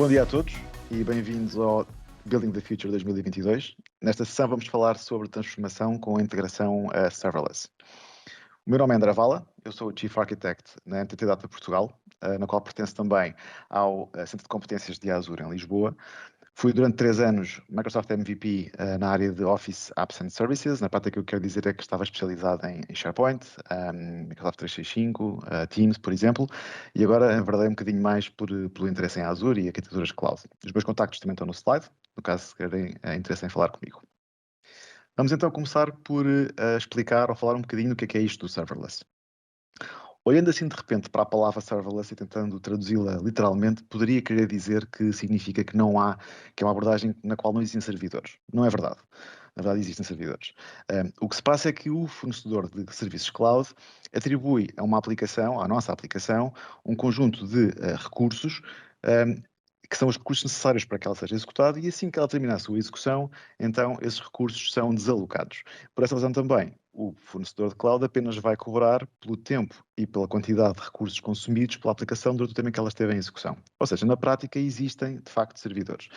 Bom dia a todos e bem-vindos ao Building the Future 2022. Nesta sessão vamos falar sobre transformação com integração serverless. O meu nome é André Vala, eu sou o Chief Architect na NTT Data Portugal, na qual pertenço também ao Centro de Competências de Azure em Lisboa. Fui durante 3 anos Microsoft MVP na área de Office Apps and Services. Na prática, o que eu quero dizer é que estava especializado em SharePoint, Microsoft 365, Teams, por exemplo, e agora, na verdade, um bocadinho mais pelo interesse em Azure e arquiteturas cloud. Os meus contactos também estão no slide, no caso, se querem interesse em falar comigo. Vamos então começar por explicar ou falar um bocadinho do que é isto do serverless. Olhando assim de repente para a palavra serverless e tentando traduzi-la literalmente, poderia querer dizer que significa que não há, que é uma abordagem na qual não existem servidores. Não é verdade. Na verdade existem servidores. O que se passa é que o fornecedor de serviços cloud atribui a uma aplicação, à nossa aplicação, um conjunto de recursos que são os recursos necessários para que ela seja executada e assim que ela termina a sua execução, então esses recursos são desalocados. Por essa razão também, o fornecedor de cloud apenas vai cobrar pelo tempo e pela quantidade de recursos consumidos pela aplicação durante o tempo em que ela esteve em execução. Ou seja, na prática existem, de facto, servidores.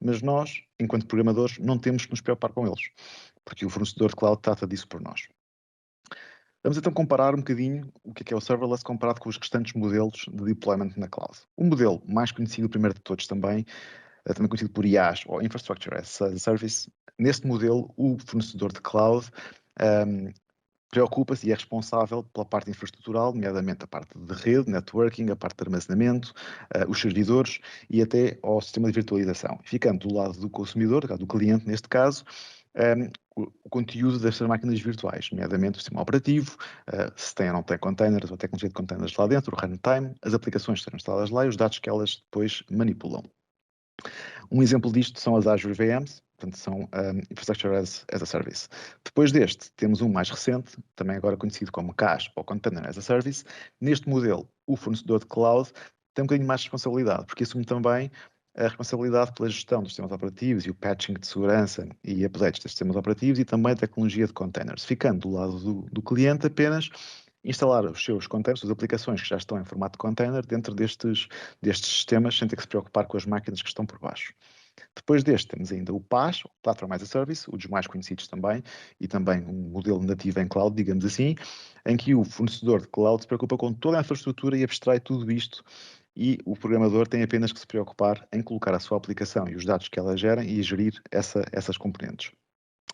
Mas nós, enquanto programadores, não temos que nos preocupar com eles, porque o fornecedor de cloud trata disso por nós. Vamos então comparar um bocadinho o que é o serverless comparado com os restantes modelos de deployment na cloud. O modelo mais conhecido, o primeiro de todos também conhecido por IaaS, ou Infrastructure as a Service. Neste modelo, o fornecedor de cloud preocupa-se e é responsável pela parte infraestrutural, nomeadamente a parte de rede, networking, a parte de armazenamento, os servidores e até ao sistema de virtualização. Ficando do lado do consumidor, do cliente neste caso, o conteúdo deve ser máquinas virtuais, nomeadamente o sistema operativo, se tem ou não tem containers ou a tecnologia de containers lá dentro, o runtime, as aplicações que serão instaladas lá e os dados que elas depois manipulam. Um exemplo disto são as Azure VMs, portanto são Infrastructure as a Service. Depois deste, temos um mais recente, também agora conhecido como CaaS, ou Container as a Service. Neste modelo, o fornecedor de cloud tem um bocadinho mais de responsabilidade, porque assume também a responsabilidade pela gestão dos sistemas operativos e o patching de segurança e updates dos sistemas operativos e também a tecnologia de containers, ficando do lado do cliente apenas instalar os seus containers, as aplicações que já estão em formato de container dentro destes sistemas, sem ter que se preocupar com as máquinas que estão por baixo. Depois deste temos ainda o PaaS, o Platform as a Service, um dos mais conhecidos também, e também um modelo nativo em cloud, digamos assim, em que o fornecedor de cloud se preocupa com toda a infraestrutura e abstrai tudo isto, e o programador tem apenas que se preocupar em colocar a sua aplicação e os dados que ela gera e gerir essas componentes.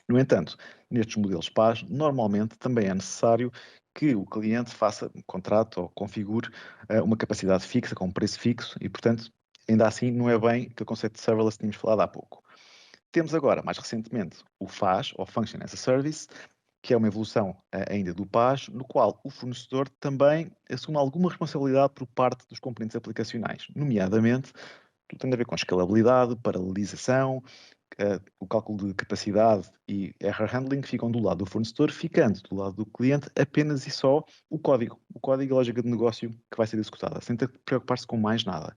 No entanto, nestes modelos PaaS, normalmente também é necessário que o cliente faça um contrato ou configure uma capacidade fixa, com um preço fixo, e, portanto, ainda assim não é bem aquele conceito de serverless que tínhamos falado há pouco. Temos agora, mais recentemente, o FaaS, ou Function as a Service, que é uma evolução ainda do PaaS, no qual o fornecedor também assume alguma responsabilidade por parte dos componentes aplicacionais, nomeadamente, tudo tem a ver com escalabilidade, paralelização, o cálculo de capacidade e error handling ficam do lado do fornecedor, ficando do lado do cliente apenas e só o código e a lógica de negócio que vai ser executada, sem ter que preocupar-se com mais nada.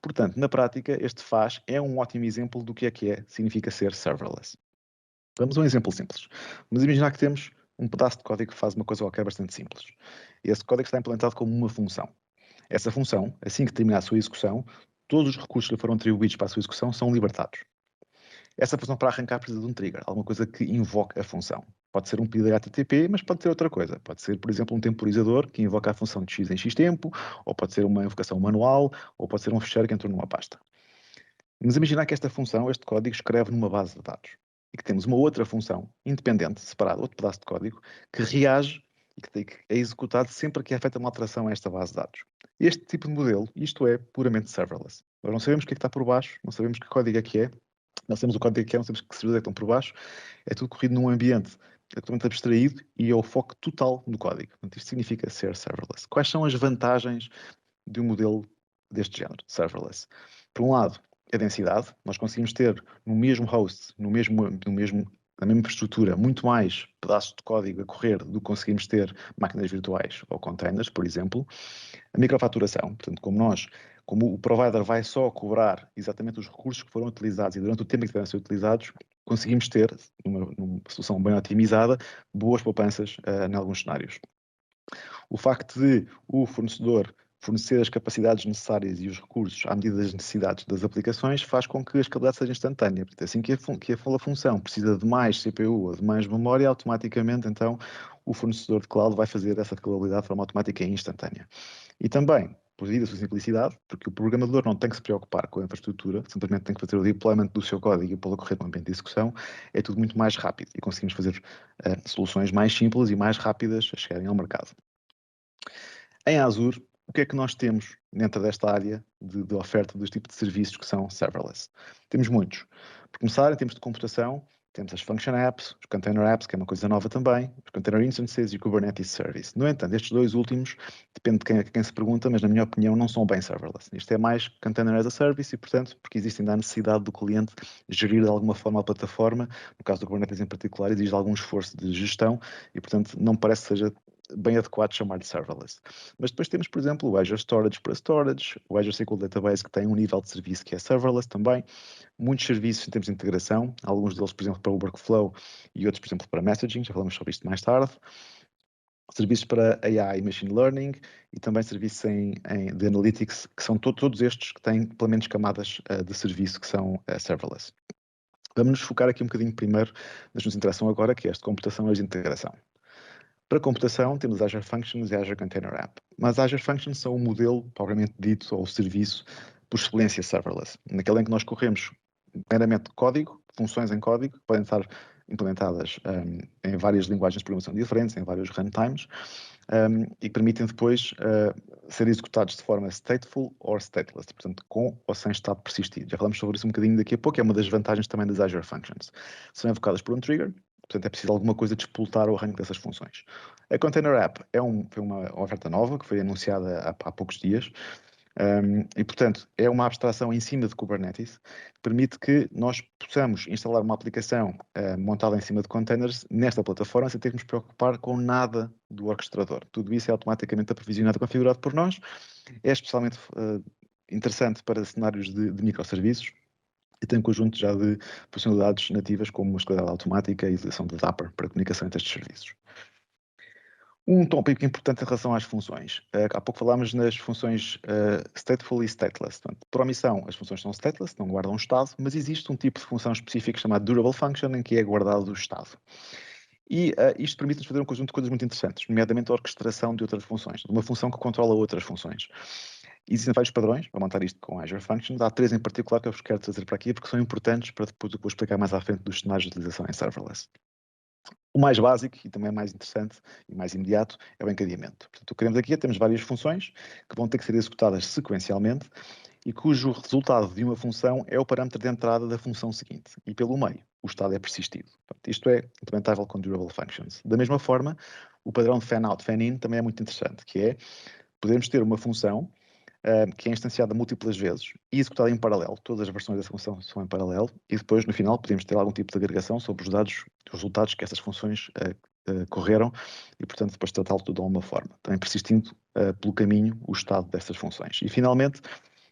Portanto, na prática, este FaaS é um ótimo exemplo do que significa ser serverless. Vamos a um exemplo simples. Vamos imaginar que temos um pedaço de código que faz uma coisa qualquer bastante simples. Esse código está implementado como uma função. Essa função, assim que terminar a sua execução, todos os recursos que lhe foram atribuídos para a sua execução são libertados. Essa função para arrancar precisa de um trigger, alguma coisa que invoque a função. Pode ser um pedido HTTP, mas pode ser outra coisa. Pode ser, por exemplo, um temporizador que invoca a função de x em x tempo, ou pode ser uma invocação manual, ou pode ser um fecheiro que entrou numa pasta. Vamos imaginar que esta função, este código, escreve numa base de dados. E que temos uma outra função, independente, separada, outro pedaço de código, que reage e que é executado sempre que é feita uma alteração a esta base de dados. Este tipo de modelo, isto é puramente serverless. Nós não sabemos o que é que está por baixo, não sabemos que código é que é, nós temos o código que é, não sabemos que servidores é que estão por baixo, é tudo corrido num ambiente totalmente abstraído e é o foco total no código. Portanto, isto significa ser serverless. Quais são as vantagens de um modelo deste género, serverless? Por um lado, a densidade. Nós conseguimos ter no mesmo host, na mesma infraestrutura, muito mais pedaços de código a correr do que conseguimos ter máquinas virtuais ou containers, por exemplo. A microfaturação, portanto, como o provider vai só cobrar exatamente os recursos que foram utilizados e durante o tempo que tiveram a ser utilizados, conseguimos ter, numa solução bem otimizada, boas poupanças em alguns cenários. O facto de o fornecedor fornecer as capacidades necessárias e os recursos à medida das necessidades das aplicações faz com que a escalabilidade seja instantânea. Portanto, assim que a função precisa de mais CPU ou de mais memória, automaticamente, então, o fornecedor de cloud vai fazer essa escalabilidade de forma automática e instantânea. E também, devido à sua simplicidade, porque o programador não tem que se preocupar com a infraestrutura, simplesmente tem que fazer o deployment do seu código e pô-lo a correr no ambiente de execução, é tudo muito mais rápido e conseguimos fazer soluções mais simples e mais rápidas a chegarem ao mercado. Em Azure, o que é que nós temos dentro desta área de oferta dos tipos de serviços que são serverless? Temos muitos. Por começar, em termos de computação, temos as Function Apps, os Container Apps, que é uma coisa nova também, os Container Instances e o Kubernetes Service. No entanto, estes dois últimos, depende de quem se pergunta, mas na minha opinião não são bem serverless. Isto é mais Container as a Service e, portanto, porque existe ainda a necessidade do cliente gerir de alguma forma a plataforma, no caso do Kubernetes em particular, exige algum esforço de gestão e, portanto, não parece que seja bem adequado chamar de serverless. Mas depois temos, por exemplo, o Azure Storage para Storage, o Azure SQL Database, que tem um nível de serviço que é serverless também, muitos serviços em termos de integração, alguns deles, por exemplo, para o workflow e outros, por exemplo, para messaging, já falamos sobre isto mais tarde, serviços para AI e Machine Learning e também serviços de Analytics, que são todos estes que têm pelo menos camadas de serviço que são serverless. Vamos nos focar aqui um bocadinho primeiro nas que nos interessam agora, que é esta computação e de integração. Para computação, temos Azure Functions e Azure Container App. Mas Azure Functions são o modelo, propriamente dito, ou o serviço por excelência serverless. Naquele em que nós corremos meramente código, funções em código, que podem estar implementadas em várias linguagens de programação diferentes, em vários runtimes, e permitem depois ser executados de forma stateful ou stateless, portanto, com ou sem estado persistido. Já falamos sobre isso um bocadinho daqui a pouco, é uma das vantagens também das Azure Functions. São invocadas por um trigger, portanto é preciso alguma coisa despoltar o arranque dessas funções. A Container App foi uma oferta nova que foi anunciada há poucos dias, e, portanto, é uma abstração em cima de Kubernetes, que permite que nós possamos instalar uma aplicação montada em cima de containers nesta plataforma sem termos de preocupar com nada do orquestrador. Tudo isso é automaticamente aprovisionado e configurado por nós. É especialmente interessante para cenários de microserviços e tem um conjunto já de funcionalidades nativas como a escalabilidade automática e a utilização de Dapper para comunicação entre estes serviços. Um tópico importante em relação às funções. Há pouco falámos nas funções stateful e stateless. Portanto, por omissão, as funções são stateless, não guardam estado, mas existe um tipo de função específica chamado durable function, em que é guardado o estado. E isto permite-nos fazer um conjunto de coisas muito interessantes, nomeadamente a orquestração de outras funções, uma função que controla outras funções. Existem vários padrões para montar isto com Azure Functions. Há 3 em particular que eu vos quero trazer para aqui, porque são importantes para depois eu vou explicar mais à frente dos cenários de utilização em serverless. O mais básico e também mais interessante e mais imediato é o encadeamento. Portanto, o que queremos aqui é temos várias funções que vão ter que ser executadas sequencialmente e cujo resultado de uma função é o parâmetro de entrada da função seguinte. E pelo meio, o estado é persistido. Portanto, isto é implementável com Durable Functions. Da mesma forma, o padrão de fan-out, fan-in também é muito interessante, que é podermos ter uma função que é instanciada múltiplas vezes e executada em paralelo. Todas as versões dessa função são em paralelo e depois, no final, podemos ter algum tipo de agregação sobre os dados, os resultados que essas funções correram e, portanto, depois tratá-lo tudo de alguma forma. Também persistindo pelo caminho o estado dessas funções. E, finalmente,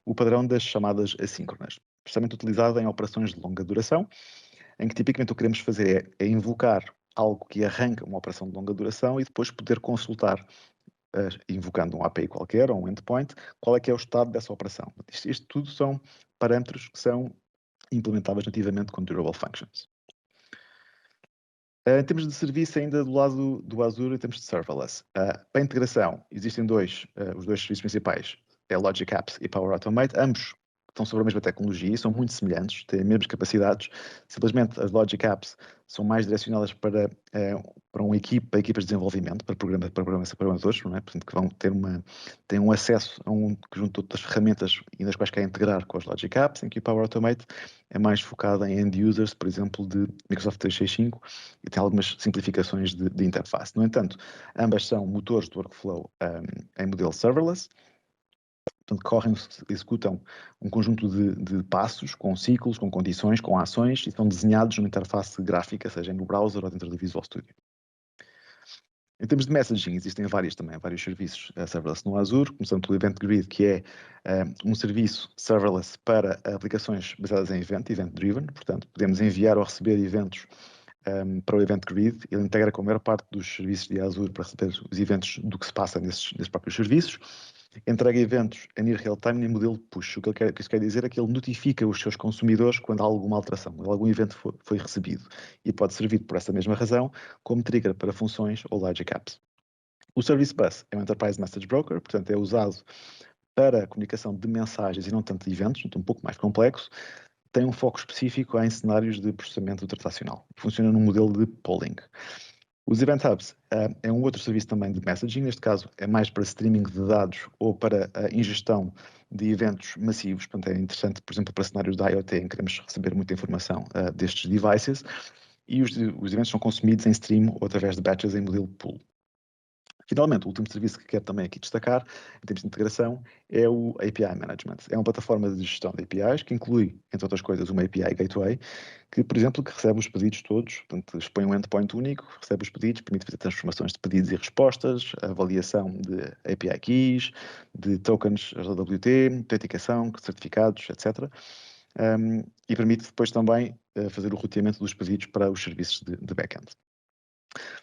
o padrão das chamadas assíncronas, especialmente utilizado em operações de longa duração, em que tipicamente o que queremos fazer é invocar algo que arranca uma operação de longa duração e depois poder consultar invocando um API qualquer ou um endpoint, qual é que é o estado dessa operação. Isto tudo são parâmetros que são implementáveis nativamente com Durable Functions. Em termos de serviço, ainda do lado do Azure, em termos de serverless, para a integração, existem os dois serviços principais, é Logic Apps e Power Automate, ambos estão sobre a mesma tecnologia e são muito semelhantes, têm as mesmas capacidades, simplesmente as Logic Apps são mais direcionadas para equipas de desenvolvimento, para programadores, não é? Portanto, que vão têm um acesso a um conjunto de outras ferramentas e nas quais querem integrar com as Logic Apps, em que o Power Automate é mais focado em end users, por exemplo, de Microsoft 365 e tem algumas simplificações de interface. No entanto, ambas são motores de workflow em modelo serverless. Portanto, executam um conjunto de passos, com ciclos, com condições, com ações, e são desenhados numa interface gráfica, seja no browser ou dentro do Visual Studio. Em termos de messaging, existem vários serviços serverless no Azure, começando pelo Event Grid, que é um serviço serverless para aplicações baseadas em event-driven, portanto, podemos enviar ou receber eventos para o Event Grid. Ele integra com a maior parte dos serviços de Azure para receber os eventos do que se passa nesses próprios serviços. Entrega eventos em near real time em modelo push. O que isso quer dizer é que ele notifica os seus consumidores quando há alguma alteração, quando algum evento foi recebido, e pode servir, por essa mesma razão, como trigger para funções ou logic apps. O Service Bus é um Enterprise Message Broker, portanto é usado para a comunicação de mensagens e não tanto de eventos, então um pouco mais complexo. Tem um foco específico em cenários de processamento transacional. Funciona num modelo de polling. Os Event Hubs é um outro serviço também de messaging, neste caso é mais para streaming de dados ou para a ingestão de eventos massivos, portanto é interessante, por exemplo, para cenários da IoT em que queremos receber muita informação destes devices, e os eventos são consumidos em stream ou através de batches em modelo pool. Finalmente, o último serviço que quero também aqui destacar, em termos de integração, é o API Management. É uma plataforma de gestão de APIs que inclui, entre outras coisas, uma API Gateway, que, por exemplo, que recebe os pedidos todos, portanto, expõe um endpoint único, recebe os pedidos, permite fazer transformações de pedidos e respostas, avaliação de API keys, de tokens RWT, autenticação, certificados, etc. E permite depois também fazer o roteamento dos pedidos para os serviços de back-end.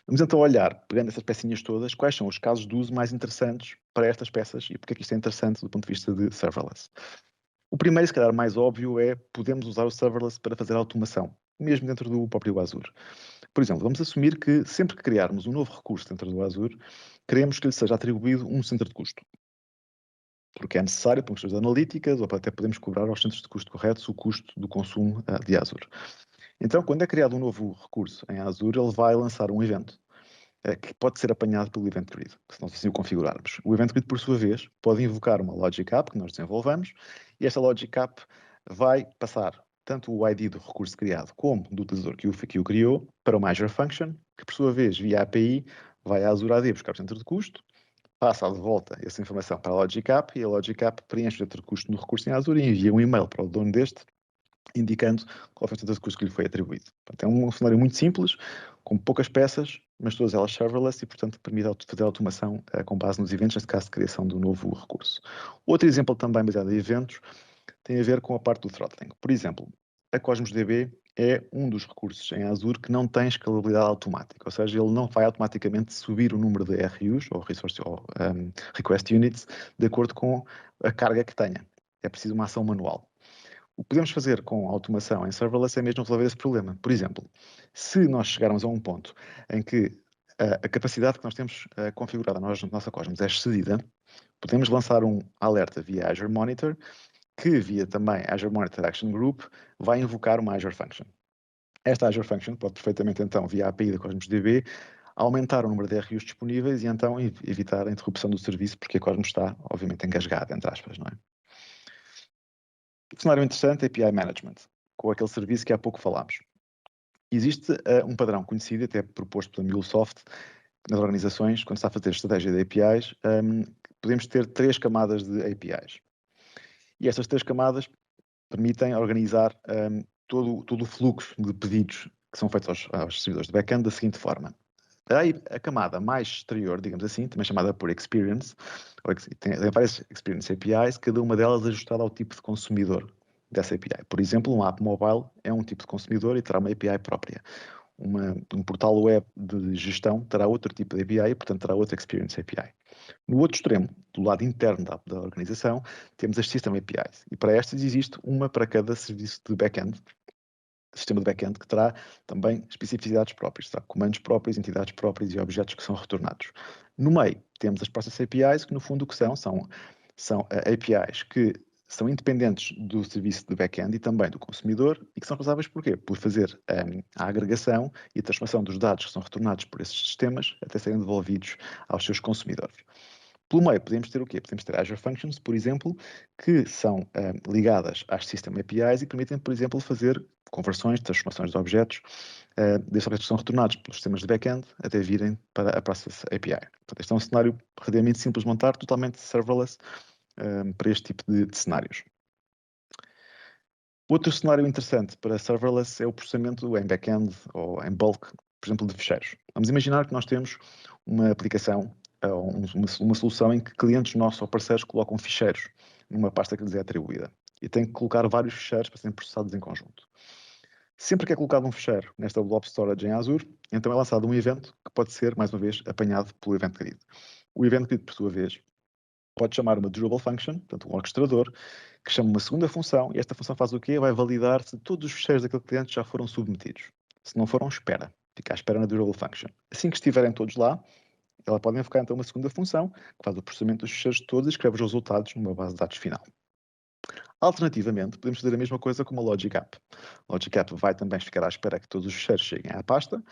Vamos então olhar, pegando essas pecinhas todas, quais são os casos de uso mais interessantes para estas peças e porque é que isto é interessante do ponto de vista de serverless. O primeiro, se calhar mais óbvio, é podemos usar o serverless para fazer automação, mesmo dentro do próprio Azure. Por exemplo, vamos assumir que sempre que criarmos um novo recurso dentro do Azure, queremos que lhe seja atribuído um centro de custo. Porque é necessário para questões analíticas ou até podemos cobrar aos centros de custo corretos o custo do consumo de Azure. Então, quando é criado um novo recurso em Azure, ele vai lançar um evento que pode ser apanhado pelo Event Grid, se nós assim o configurarmos. O Event Grid, por sua vez, pode invocar uma Logic App que nós desenvolvemos e esta Logic App vai passar tanto o ID do recurso criado como do utilizador que o criou para uma Azure Function, que por sua vez, via API, vai à Azure AD buscar o centro de custo, passa de volta essa informação para a Logic App e a Logic App preenche o centro de custo no recurso em Azure e envia um e-mail para o dono deste indicando qual foi o centro de custo que lhe foi atribuído. Portanto, é um cenário muito simples, com poucas peças, mas todas elas serverless e, portanto, permite fazer a automação com base nos eventos, neste caso de criação do novo recurso. Outro exemplo também baseado em eventos tem a ver com a parte do throttling. Por exemplo, a Cosmos DB é um dos recursos em Azure que não tem escalabilidade automática, ou seja, ele não vai automaticamente subir o número de RUs, ou Request Units, de acordo com a carga que tenha. É preciso uma ação manual. O que podemos fazer com a automação em serverless é mesmo resolver esse problema. Por exemplo, se nós chegarmos a um ponto em que a capacidade que nós temos configurada na nossa Cosmos é excedida, podemos lançar um alerta via Azure Monitor, que via também Azure Monitor Action Group vai invocar uma Azure Function. Esta Azure Function pode perfeitamente, então, via a API da Cosmos DB, aumentar o número de RUs disponíveis e então evitar a interrupção do serviço, porque a Cosmos está, obviamente, engasgada, entre aspas, não é? Cenário interessante, API Management, com aquele serviço que há pouco falámos. Existe um padrão conhecido, até proposto pela MuleSoft, nas organizações, quando se está a fazer estratégia de APIs, podemos ter 3 camadas de APIs. E estas 3 camadas permitem organizar todo o fluxo de pedidos que são feitos aos servidores de back-end da seguinte forma. A camada mais exterior, digamos assim, também chamada por Experience, tem várias Experience APIs, cada uma delas ajustada ao tipo de consumidor dessa API. Por exemplo, um app mobile é um tipo de consumidor e terá uma API própria. Um portal web de gestão terá outro tipo de API e, portanto, terá outra Experience API. No outro extremo, do lado interno da organização, temos as System APIs. E para estas existe uma para cada serviço de back-end, sistema de back-end, que terá também especificidades próprias, terá comandos próprios, entidades próprias e objetos que são retornados. No meio, temos as Process APIs, que no fundo o que são APIs que são independentes do serviço de back-end e também do consumidor e que são responsáveis por quê? Por fazer a agregação e a transformação dos dados que são retornados por esses sistemas até serem devolvidos aos seus consumidores. Pelo meio, podemos ter o quê? Podemos ter Azure Functions, por exemplo, que são ligadas às System APIs e permitem, por exemplo, fazer conversões, transformações de objetos, desses objetos que são retornados pelos sistemas de back-end até virem para a Process API. Portanto, este é um cenário relativamente simples de montar, totalmente serverless para este tipo de cenários. Outro cenário interessante para serverless é o processamento em back-end ou em bulk, por exemplo, de ficheiros. Vamos imaginar que nós temos uma aplicação ou uma solução em que clientes nossos ou parceiros colocam ficheiros numa pasta que lhes é atribuída e têm que colocar vários ficheiros para serem processados em conjunto. Sempre que é colocado um ficheiro nesta Blob Storage em Azure, então é lançado um evento que pode ser, mais uma vez, apanhado pelo Event Grid. O Event Grid, por sua vez, pode chamar uma durable function, portanto um orquestrador, que chama uma segunda função, e esta função faz o quê? Vai validar se todos os fecheiros daquele cliente já foram submetidos. Se não foram, espera. Fica à espera na durable function. Assim que estiverem todos lá, ela pode invocar então uma segunda função, que faz o processamento dos fecheiros todos e escreve os resultados numa base de dados final. Alternativamente, podemos fazer a mesma coisa com uma Logic App. A Logic App vai também ficar à espera que todos os fecheiros cheguem à pasta,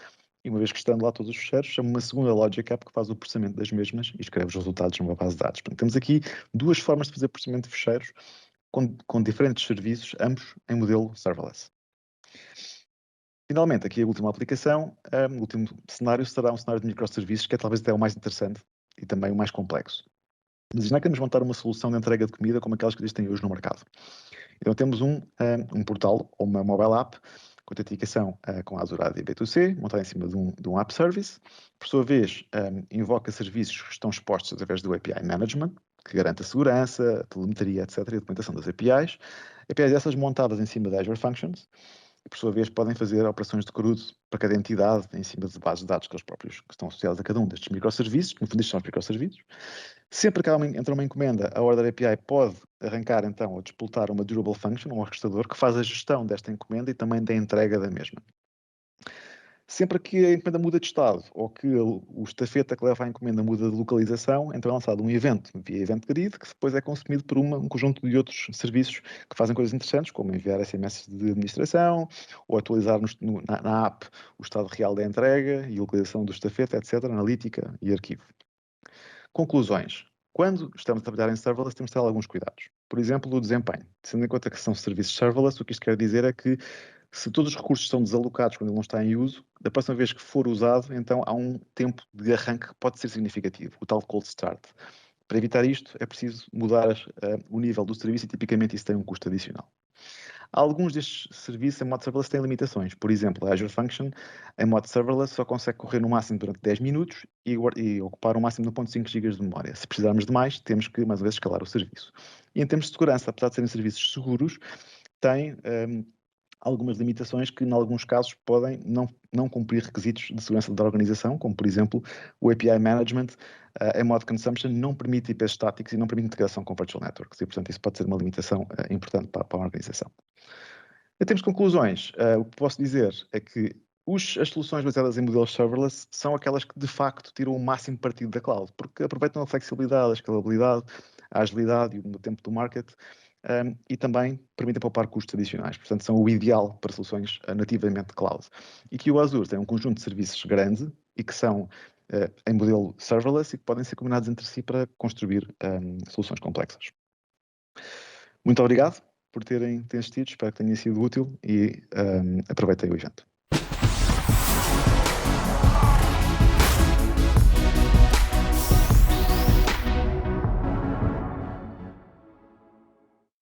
e uma vez que estando lá todos os fecheiros, chama uma segunda Logic App que faz o processamento das mesmas e escreve os resultados numa base de dados. Portanto, temos aqui duas formas de fazer processamento de fecheiros com diferentes serviços, ambos em modelo serverless. Finalmente, aqui a última aplicação, o último cenário será um cenário de microserviços, que é talvez até o mais interessante e também o mais complexo. Imaginar que queremos montar uma solução de entrega de comida como aquelas que existem hoje no mercado. Então temos um portal ou uma mobile app com autenticação com a Azure AD B2C, montada em cima de um app service. Por sua vez, invoca serviços que estão expostos através do API Management, que garante a segurança, a telemetria, etc., e a documentação das APIs. APIs essas montadas em cima da Azure Functions, que por sua vez podem fazer operações de CRUD para cada entidade em cima de bases de dados que eles próprios que estão associados a cada um destes microserviços, que no fundo estes são os microserviços. Sempre que entra uma encomenda, a Order API pode arrancar então ou despoltar uma durable function, um orquestrador, que faz a gestão desta encomenda e também da entrega da mesma. Sempre que a encomenda muda de estado ou que o estafeta que leva a encomenda muda de localização, então é lançado um evento via Event Grid, que depois é consumido por um conjunto de outros serviços que fazem coisas interessantes, como enviar SMS de administração ou atualizar na app o estado real da entrega e a localização do estafeta, etc., analítica e arquivo. Conclusões. Quando estamos a trabalhar em serverless, temos de ter alguns cuidados. Por exemplo, o desempenho. Tendo em conta que são serviços serverless, o que isto quer dizer é que se todos os recursos são desalocados quando ele não está em uso, da próxima vez que for usado, então há um tempo de arranque que pode ser significativo, o tal cold start. Para evitar isto, é preciso mudar o nível do serviço e tipicamente isso tem um custo adicional. Alguns destes serviços em modo serverless têm limitações. Por exemplo, a Azure Function em modo serverless só consegue correr no máximo durante 10 minutos e ocupar o máximo de 1.5 GB de memória. Se precisarmos de mais, temos que, mais uma vez, escalar o serviço. E em termos de segurança, apesar de serem serviços seguros, têm algumas limitações que, em alguns casos, podem não cumprir requisitos de segurança da organização, como, por exemplo, o API Management em modo consumption não permite IPs estáticos e não permite integração com virtual networks. E, portanto, isso pode ser uma limitação importante para a organização. Em termos de conclusões, o que posso dizer é que as soluções baseadas em modelos serverless são aquelas que, de facto, tiram o máximo partido da cloud, porque aproveitam a flexibilidade, a escalabilidade, a agilidade e o tempo do market, e também permitem poupar custos adicionais. Portanto, são o ideal para soluções nativamente cloud. E que o Azure tem um conjunto de serviços grande e que são em modelo serverless e que podem ser combinados entre si para construir soluções complexas. Muito obrigado por terem assistido, espero que tenha sido útil e aproveitem o evento.